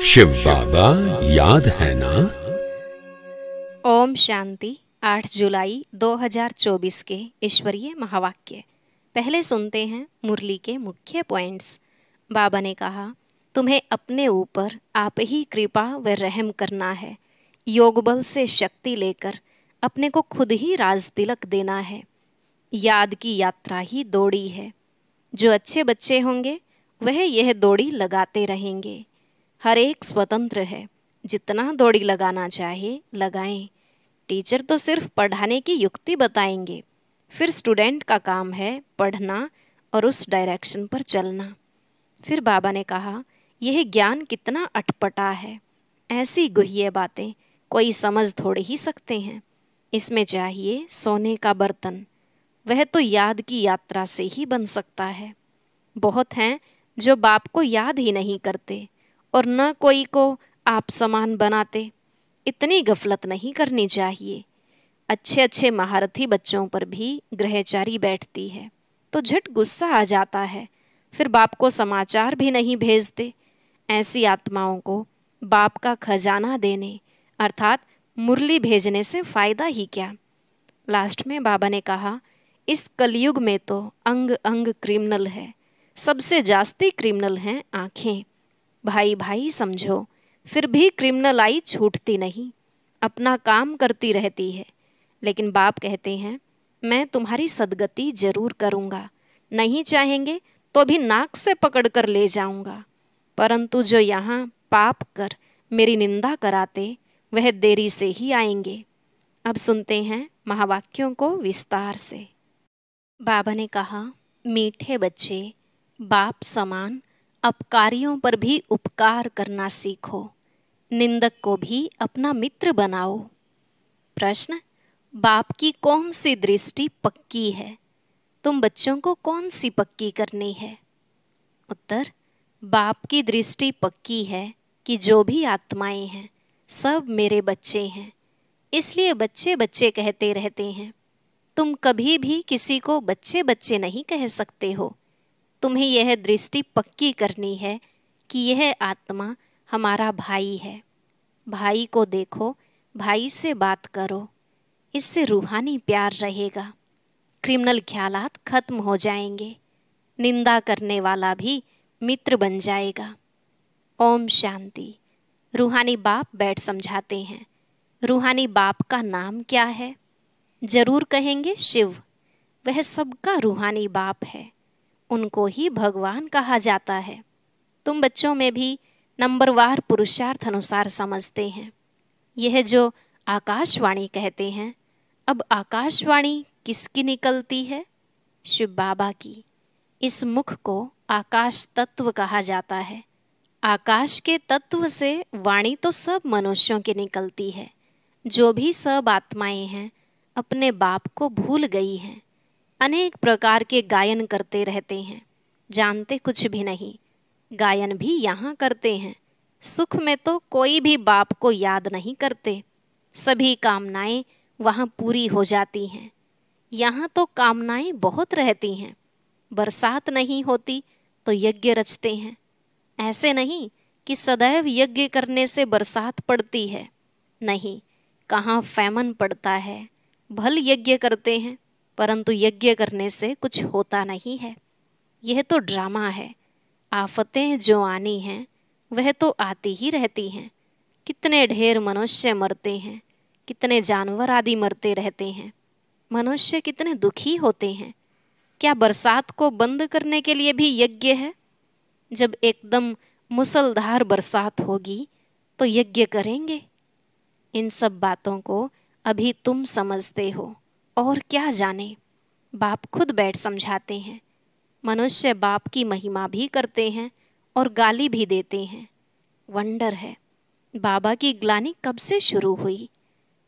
शिव बाबा याद है ना। ओम शांति। 8 जुलाई 2024 के ईश्वरीय महावाक्य। पहले सुनते हैं मुरली के मुख्य पॉइंट्स। बाबा ने कहा, तुम्हें अपने ऊपर आप ही कृपा व रहम करना है। योग बल से शक्ति लेकर अपने को खुद ही राज तिलक देना है। याद की यात्रा ही दौड़ी है। जो अच्छे बच्चे होंगे वह यह दौड़ी लगाते रहेंगे। हर एक स्वतंत्र है, जितना दौड़ी लगाना चाहे लगाएं। टीचर तो सिर्फ पढ़ाने की युक्ति बताएंगे, फिर स्टूडेंट का काम है पढ़ना और उस डायरेक्शन पर चलना। फिर बाबा ने कहा, यह ज्ञान कितना अटपटा है। ऐसी गुह्य बातें कोई समझ थोड़े ही सकते हैं। इसमें चाहिए सोने का बर्तन, वह तो याद की यात्रा से ही बन सकता है। बहुत हैं जो बाप को याद ही नहीं करते और न कोई को आप समान बनाते। इतनी गफलत नहीं करनी चाहिए। अच्छे अच्छे महारथी बच्चों पर भी ग्रहचारी बैठती है तो झट गुस्सा आ जाता है, फिर बाप को समाचार भी नहीं भेजते। ऐसी आत्माओं को बाप का खजाना देने अर्थात मुरली भेजने से फायदा ही क्या। लास्ट में बाबा ने कहा, इस कलयुग में तो अंग अंग क्रिमिनल है। सबसे जास्ती क्रिमिनल हैं आँखें। भाई भाई समझो, फिर भी क्रिमिनल आई छूटती नहीं, अपना काम करती रहती है। लेकिन बाप कहते हैं, मैं तुम्हारी सदगति जरूर करूँगा, नहीं चाहेंगे तो भी नाक से पकड़ कर ले जाऊँगा। परंतु जो यहाँ पाप कर मेरी निंदा कराते वह देरी से ही आएंगे। अब सुनते हैं महावाक्यों को विस्तार से। बाबा ने कहा, मीठे बच्चे, बाप समान अपकारियों पर भी उपकार करना सीखो। निंदक को भी अपना मित्र बनाओ। प्रश्न, बाप की कौन सी दृष्टि पक्की है? तुम बच्चों को कौन सी पक्की करनी है? उत्तर, बाप की दृष्टि पक्की है कि जो भी आत्माएं हैं सब मेरे बच्चे हैं, इसलिए बच्चे बच्चे कहते रहते हैं। तुम कभी भी किसी को बच्चे बच्चे नहीं कह सकते हो। तुम्हें यह दृष्टि पक्की करनी है कि यह आत्मा हमारा भाई है। भाई को देखो, भाई से बात करो, इससे रूहानी प्यार रहेगा। क्रिमिनल ख्यालात खत्म हो जाएंगे। निंदा करने वाला भी मित्र बन जाएगा। ओम शांति। रूहानी बाप बैठ समझाते हैं। रूहानी बाप का नाम क्या है? जरूर कहेंगे शिव। वह सबका रूहानी बाप है, उनको ही भगवान कहा जाता है। तुम बच्चों में भी नंबरवार पुरुषार्थ अनुसार समझते हैं। यह जो आकाशवाणी कहते हैं, अब आकाशवाणी किसकी निकलती है? शिव बाबा की। इस मुख को आकाश तत्व कहा जाता है। आकाश के तत्व से वाणी तो सब मनुष्यों की निकलती है। जो भी सब आत्माएं हैं अपने बाप को भूल गई हैं। अनेक प्रकार के गायन करते रहते हैं, जानते कुछ भी नहीं। गायन भी यहाँ करते हैं। सुख में तो कोई भी बाप को याद नहीं करते। सभी कामनाएं वहाँ पूरी हो जाती हैं। यहाँ तो कामनाएं बहुत रहती हैं। बरसात नहीं होती तो यज्ञ रचते हैं। ऐसे नहीं कि सदैव यज्ञ करने से बरसात पड़ती है। नहीं, कहाँ फैमन पड़ता है। भल यज्ञ करते हैं परंतु यज्ञ करने से कुछ होता नहीं है। यह तो ड्रामा है। आफतें जो आनी हैं वह तो आती ही रहती हैं। कितने ढेर मनुष्य मरते हैं, कितने जानवर आदि मरते रहते हैं। मनुष्य कितने दुखी होते हैं। क्या बरसात को बंद करने के लिए भी यज्ञ है? जब एकदम मूसलधार बरसात होगी तो यज्ञ करेंगे। इन सब बातों को अभी तुम समझते हो और क्या जाने। बाप खुद बैठ समझाते हैं। मनुष्य बाप की महिमा भी करते हैं और गाली भी देते हैं। वंडर है, बाबा की ग्लानि कब से शुरू हुई?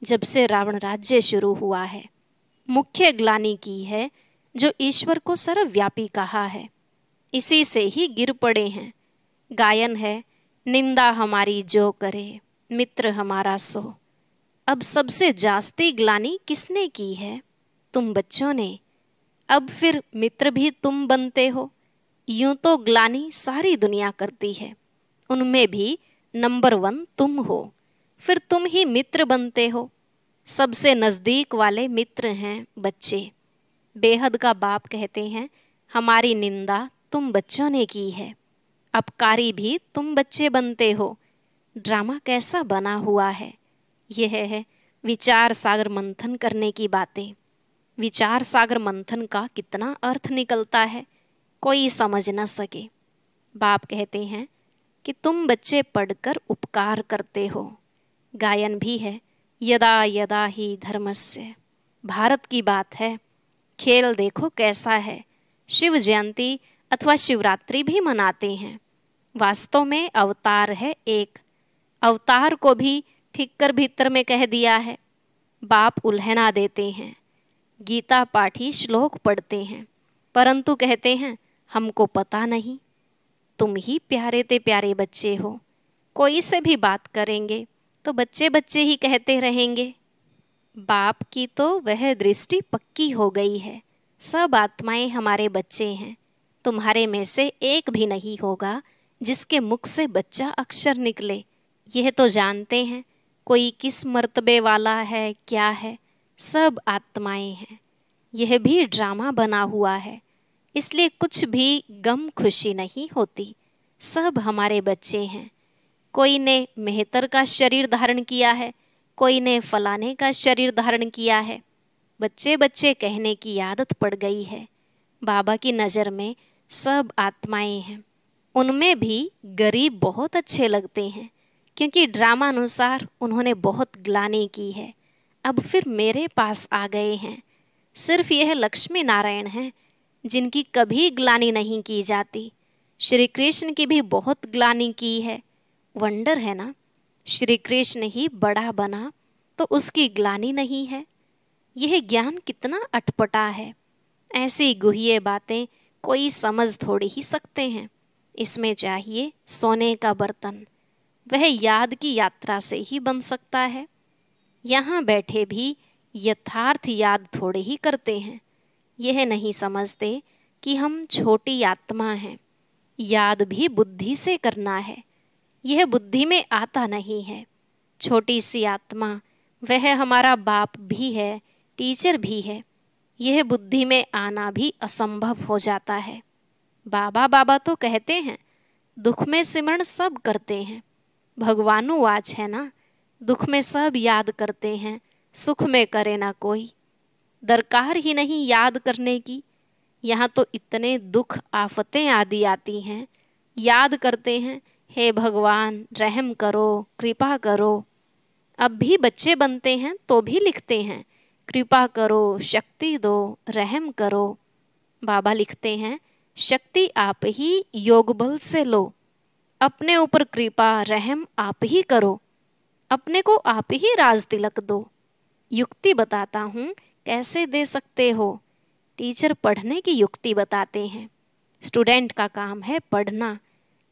जब से रावण राज्य शुरू हुआ है। मुख्य ग्लानि की है जो ईश्वर को सर्वव्यापी कहा है, इसी से ही गिर पड़े हैं। गायन है, निंदा हमारी जो करे मित्र हमारा सो। अब सबसे जास्ती ग्लानि किसने की है? तुम बच्चों ने। अब फिर मित्र भी तुम बनते हो। यूं तो ग्लानि सारी दुनिया करती है, उनमें भी नंबर 1 तुम हो, फिर तुम ही मित्र बनते हो। सबसे नज़दीक वाले मित्र हैं बच्चे। बेहद का बाप कहते हैं, हमारी निंदा तुम बच्चों ने की है, अपकारी भी तुम बच्चे बनते हो। ड्रामा कैसा बना हुआ है? यह है विचार सागर मंथन करने की बातें। विचार सागर मंथन का कितना अर्थ निकलता है, कोई समझ न सके। बाप कहते हैं कि तुम बच्चे पढ़कर उपकार करते हो। गायन भी है, यदा यदा ही धर्मस्य। भारत की बात है। खेल देखो कैसा है। शिव जयंती अथवा शिवरात्रि भी मनाते हैं। वास्तव में अवतार है एक। अवतार को भी ठीक कर भीतर में कह दिया है। बाप उल्हना देते हैं। गीता पाठी श्लोक पढ़ते हैं, परंतु कहते हैं हमको पता नहीं। तुम ही प्यारे ते प्यारे बच्चे हो। कोई से भी बात करेंगे तो बच्चे बच्चे ही कहते रहेंगे। बाप की तो वह दृष्टि पक्की हो गई है। सब आत्माएं हमारे बच्चे हैं। तुम्हारे में से एक भी नहीं होगा जिसके मुख से बच्चा अक्षर निकले। यह तो जानते हैं कोई किस मर्तबे वाला है, क्या है। सब आत्माएं हैं। यह भी ड्रामा बना हुआ है, इसलिए कुछ भी गम खुशी नहीं होती। सब हमारे बच्चे हैं। कोई ने मेहतर का शरीर धारण किया है, कोई ने फलाने का शरीर धारण किया है। बच्चे बच्चे कहने की आदत पड़ गई है। बाबा की नज़र में सब आत्माएं हैं। उनमें भी गरीब बहुत अच्छे लगते हैं, क्योंकि ड्रामा अनुसार उन्होंने बहुत ग्लानि की है। अब फिर मेरे पास आ गए हैं। सिर्फ यह लक्ष्मी नारायण हैं जिनकी कभी ग्लानि नहीं की जाती। श्री कृष्ण की भी बहुत ग्लानि की है। वंडर है ना, श्री कृष्ण ही बड़ा बना तो उसकी ग्लानि नहीं है। यह ज्ञान कितना अटपटा है। ऐसी गुह्य बातें कोई समझ थोड़ी ही सकते हैं। इसमें चाहिए सोने का बर्तन। वह याद की यात्रा से ही बन सकता है। यहाँ बैठे भी यथार्थ याद थोड़े ही करते हैं। यह नहीं समझते कि हम छोटी आत्मा हैं। याद भी बुद्धि से करना है। यह बुद्धि में आता नहीं है। छोटी सी आत्मा, वह हमारा बाप भी है, टीचर भी है। यह बुद्धि में आना भी असंभव हो जाता है। बाबा बाबा तो कहते हैं, दुख में सिमरण सब करते हैं। भगवानुवाच है ना, दुख में सब याद करते हैं, सुख में करे ना कोई। दरकार ही नहीं याद करने की। यहाँ तो इतने दुख आफतें आदि आती हैं, याद करते हैं हे भगवान रहम करो, कृपा करो। अब भी बच्चे बनते हैं तो भी लिखते हैं कृपा करो, शक्ति दो, रहम करो। बाबा लिखते हैं शक्ति आप ही योग बल से लो। अपने ऊपर कृपा रहम आप ही करो। अपने को आप ही राज तिलक दो। युक्ति बताता हूँ कैसे दे सकते हो। टीचर पढ़ने की युक्ति बताते हैं। स्टूडेंट का काम है पढ़ना,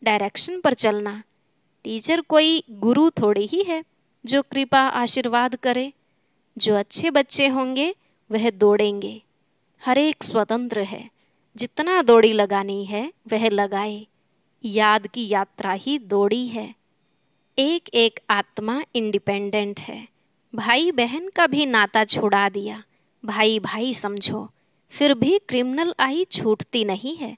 डायरेक्शन पर चलना। टीचर कोई गुरु थोड़ी ही है जो कृपा आशीर्वाद करे। जो अच्छे बच्चे होंगे वह दौड़ेंगे। हर एक स्वतंत्र है। जितना दौड़ी लगानी है वह लगाए। याद की यात्रा ही दौड़ी है। एक एक आत्मा इंडिपेंडेंट है। भाई बहन का भी नाता छुड़ा दिया। भाई भाई समझो, फिर भी क्रिमिनल आई छूटती नहीं है।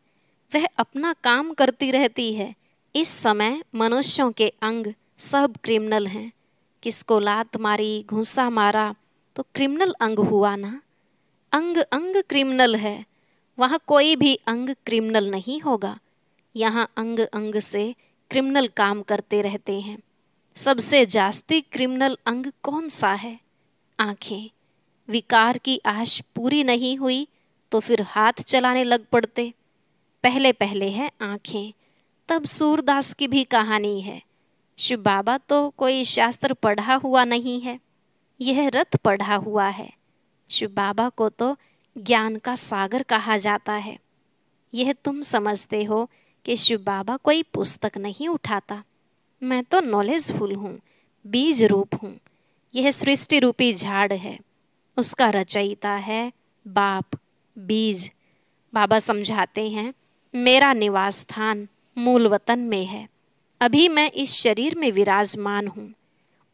वह अपना काम करती रहती है। इस समय मनुष्यों के अंग सब क्रिमिनल हैं। किसको लात मारी, घूंसा मारा तो क्रिमिनल अंग हुआ ना। अंग अंग क्रिमिनल है। वहाँ कोई भी अंग क्रिमिनल नहीं होगा। यहाँ अंग अंग से क्रिमिनल काम करते रहते हैं। सबसे जास्ती क्रिमिनल अंग कौन सा है? आँखें। विकार की आश पूरी नहीं हुई तो फिर हाथ चलाने लग पड़ते। पहले पहले है आँखें। तब सूरदास की भी कहानी है। शिव बाबा तो कोई शास्त्र पढ़ा हुआ नहीं है, यह रथ पढ़ा हुआ है। शिव बाबा को तो ज्ञान का सागर कहा जाता है। यह तुम समझते हो कि शिव बाबा कोई पुस्तक नहीं उठाता। मैं तो नॉलेजफुल हूँ, बीज रूप हूँ। यह सृष्टि रूपी झाड़ है, उसका रचयिता है बाप, बीज। बाबा समझाते हैं मेरा निवास स्थान मूल वतन में है। अभी मैं इस शरीर में विराजमान हूँ,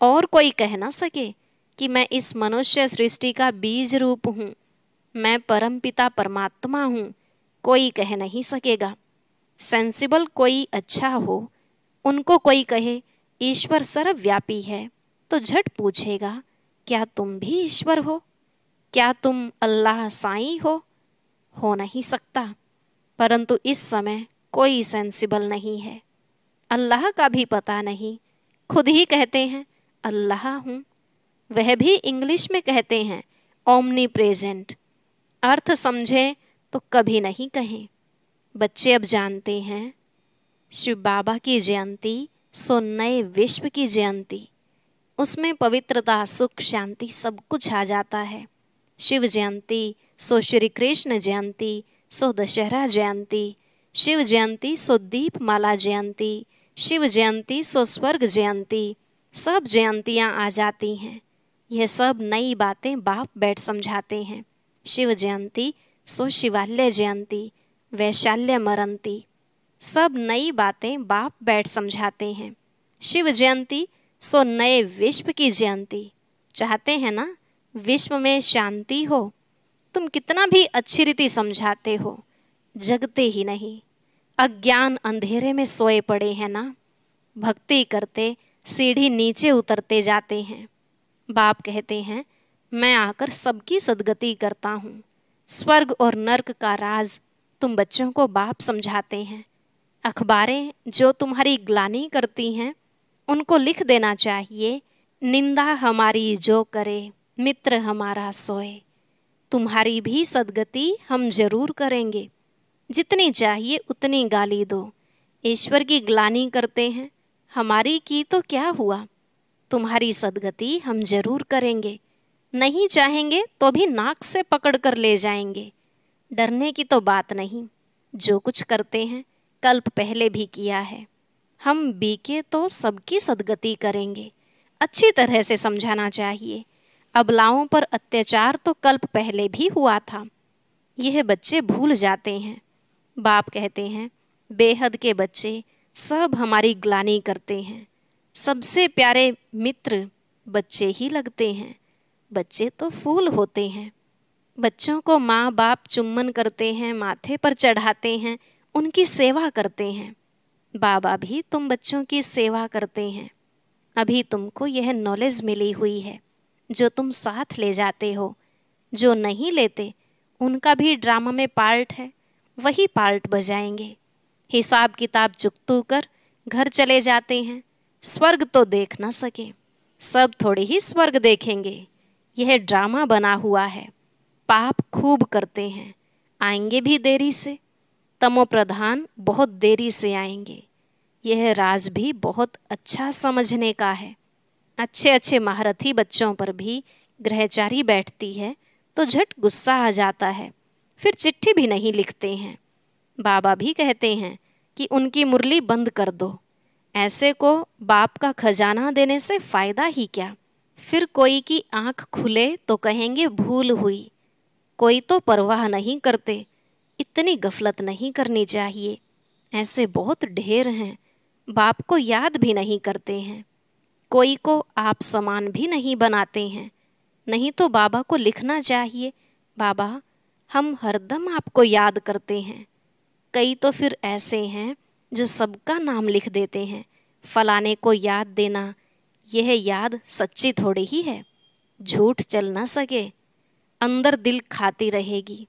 और कोई कह ना सके कि मैं इस मनुष्य सृष्टि का बीज रूप हूँ। मैं परमपिता परमात्मा हूँ, कोई कह नहीं सकेगा। सेंसिबल कोई अच्छा हो, उनको कोई कहे ईश्वर सर्वव्यापी है, तो झट पूछेगा, क्या तुम भी ईश्वर हो? क्या तुम अल्लाह साईं हो नहीं सकता। परंतु इस समय कोई सेंसिबल नहीं है। अल्लाह का भी पता नहीं, खुद ही कहते हैं अल्लाह हूँ। वह भी इंग्लिश में कहते हैं ओमनी प्रेजेंट। अर्थ समझें तो कभी नहीं कहें। बच्चे अब जानते हैं, शिव बाबा की जयंती सो नए विश्व की जयंती। उसमें पवित्रता, सुख, शांति सब कुछ आ जाता है। शिव जयंती सो श्री कृष्ण जयंती, सो दशहरा जयंती। शिव जयंती सो दीप माला जयंती, शिव जयंती सो स्वर्ग जयंती। सब जयंतियाँ आ जाती हैं। यह सब नई बातें बाप बैठ समझाते हैं। शिव जयंती सो शिवाल्य जयंती, वैशाल्य मरंती। सब नई बातें बाप बैठ समझाते हैं। शिव जयंती सो नए विश्व की जयंती। चाहते हैं ना विश्व में शांति हो? तुम कितना भी अच्छी रीति समझाते हो, जगते ही नहीं। अज्ञान अंधेरे में सोए पड़े हैं ना। भक्ति करते सीढ़ी नीचे उतरते जाते हैं। बाप कहते हैं, मैं आकर सबकी सद्गति करता हूँ। स्वर्ग और नर्क का राज तुम बच्चों को बाप समझाते हैं। अखबारें जो तुम्हारी ग्लानि करती हैं, उनको लिख देना चाहिए, निंदा हमारी जो करे, मित्र हमारा सोए। तुम्हारी भी सद्गति हम जरूर करेंगे। जितनी चाहिए उतनी गाली दो। ईश्वर की ग्लानि करते हैं, हमारी की तो क्या हुआ। तुम्हारी सद्गति हम जरूर करेंगे। नहीं चाहेंगे तो भी नाक से पकड़ कर ले जाएंगे। डरने की तो बात नहीं। जो कुछ करते हैं कल्प पहले भी किया है। हम बीके तो सबकी सद्गति करेंगे। अच्छी तरह से समझाना चाहिए। अबलाओं पर अत्याचार तो कल्प पहले भी हुआ था। यह बच्चे भूल जाते हैं। बाप कहते हैं, बेहद के बच्चे सब हमारी ग्लानि करते हैं। सबसे प्यारे मित्र बच्चे ही लगते हैं। बच्चे तो फूल होते हैं। बच्चों को माँ बाप चुम्बन करते हैं, माथे पर चढ़ाते हैं, उनकी सेवा करते हैं। बाबा भी तुम बच्चों की सेवा करते हैं। अभी तुमको यह नॉलेज मिली हुई है जो तुम साथ ले जाते हो। जो नहीं लेते उनका भी ड्रामा में पार्ट है, वही पार्ट बजाएंगे। हिसाब किताब चुकतू कर घर चले जाते हैं। स्वर्ग तो देख ना सके। सब थोड़े ही स्वर्ग देखेंगे। यह ड्रामा बना हुआ है। पाप खूब करते हैं, आएंगे भी देरी से। तमो प्रधान बहुत देरी से आएंगे। यह राज भी बहुत अच्छा समझने का है। अच्छे अच्छे महारथी बच्चों पर भी ग्रहचारी बैठती है तो झट गुस्सा आ जाता है, फिर चिट्ठी भी नहीं लिखते हैं। बाबा भी कहते हैं कि उनकी मुरली बंद कर दो। ऐसे को बाप का खजाना देने से फायदा ही क्या। फिर कोई की आंख खुले तो कहेंगे भूल हुई। कोई तो परवाह नहीं करते। इतनी गफलत नहीं करनी चाहिए। ऐसे बहुत ढेर हैं, बाप को याद भी नहीं करते हैं। कोई को आप समान भी नहीं बनाते हैं। नहीं तो बाबा को लिखना चाहिए, बाबा हम हरदम आपको याद करते हैं। कई तो फिर ऐसे हैं जो सबका नाम लिख देते हैं। फलाने को याद देना, यह याद सच्ची थोड़ी ही है। झूठ चल ना सके, अंदर दिल खाती रहेगी।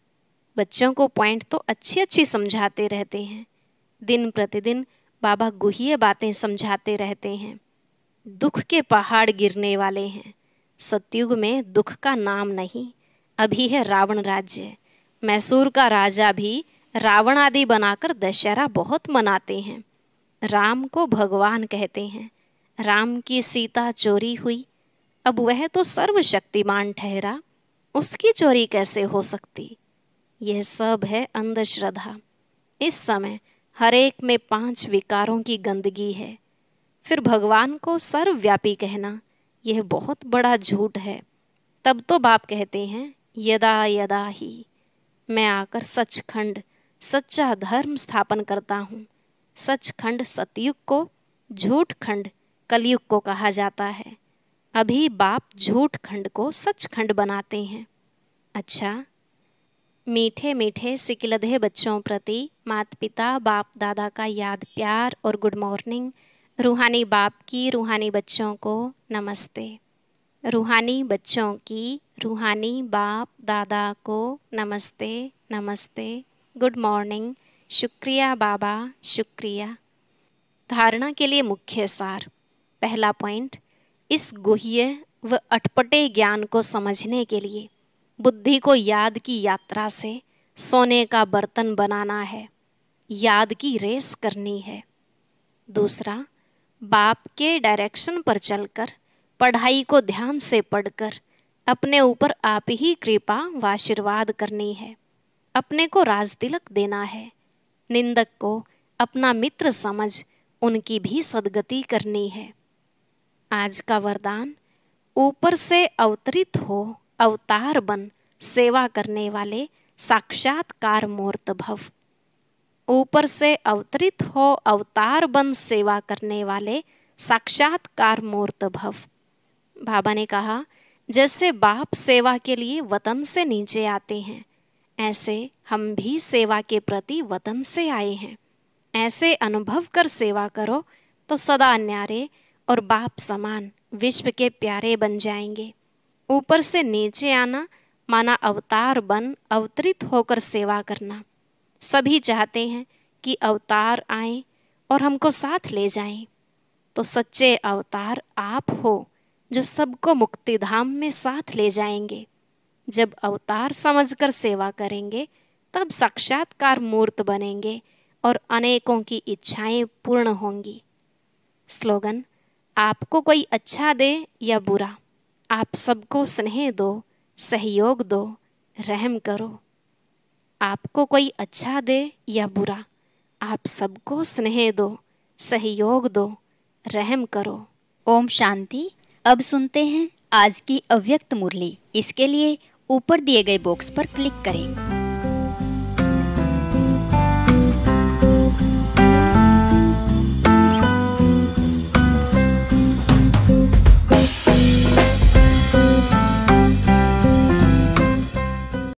बच्चों को पॉइंट तो अच्छी अच्छी समझाते रहते हैं। दिन प्रतिदिन बाबा गुह्य बातें समझाते रहते हैं। दुख के पहाड़ गिरने वाले हैं। सतयुग में दुख का नाम नहीं। अभी है रावण राज्य। मैसूर का राजा भी रावण आदि बनाकर दशहरा बहुत मनाते हैं। राम को भगवान कहते हैं। राम की सीता चोरी हुई, अब वह तो सर्वशक्तिमान ठहरा, उसकी चोरी कैसे हो सकती। यह सब है अंधश्रद्धा। इस समय हर एक में 5 विकारों की गंदगी है। फिर भगवान को सर्वव्यापी कहना यह बहुत बड़ा झूठ है। तब तो बाप कहते हैं, यदा यदा ही मैं आकर सचखंड सच्चा धर्म स्थापन करता हूँ। सचखंड सतयुग को झूठ खंड कलयुग को कहा जाता है। अभी बाप झूठ खंड को सच खंड बनाते हैं। अच्छा, मीठे मीठे सिकिलधे बच्चों प्रति माता पिता बाप दादा का याद प्यार और गुड मॉर्निंग। रूहानी बाप की रूहानी बच्चों को नमस्ते। रूहानी बच्चों की रूहानी बाप दादा को नमस्ते नमस्ते, गुड मॉर्निंग, शुक्रिया बाबा, शुक्रिया। धारणा के लिए मुख्य सार। पहला पॉइंट, इस गुह्य व अटपटे ज्ञान को समझने के लिए बुद्धि को याद की यात्रा से सोने का बर्तन बनाना है, याद की रेस करनी है। दूसरा, बाप के डायरेक्शन पर चलकर पढ़ाई को ध्यान से पढ़कर अपने ऊपर आप ही कृपा व आशीर्वाद करनी है। अपने को राज तिलक देना है। निंदक को अपना मित्र समझ उनकी भी सद्गति करनी है। आज का वरदान, ऊपर से अवतरित हो अवतार बन सेवा करने वाले साक्षात्कार मूर्त भव। ऊपर से अवतरित हो अवतार बन सेवा करने वाले साक्षात्कार मूर्त भव। बाबा ने कहा, जैसे बाप सेवा के लिए वतन से नीचे आते हैं, ऐसे हम भी सेवा के प्रति वतन से आए हैं। ऐसे अनुभव कर सेवा करो तो सदा न्यारे और बाप समान विश्व के प्यारे बन जाएंगे। ऊपर से नीचे आना माना अवतार बन अवतरित होकर सेवा करना। सभी चाहते हैं कि अवतार आए और हमको साथ ले जाएं, तो सच्चे अवतार आप हो जो सबको मुक्ति धाम में साथ ले जाएंगे। जब अवतार समझकर सेवा करेंगे तब साक्षात्कार मूर्त बनेंगे और अनेकों की इच्छाएं पूर्ण होंगी। स्लोगन, आपको कोई अच्छा दे या बुरा, आप सबको स्नेह दो, सहयोग दो, रहम करो। आपको कोई अच्छा दे या बुरा, आप सबको स्नेह दो, सहयोग दो, रहम करो। ओम शांति। अब सुनते हैं आज की अव्यक्त मुरली। इसके लिए ऊपर दिए गए बॉक्स पर क्लिक करें।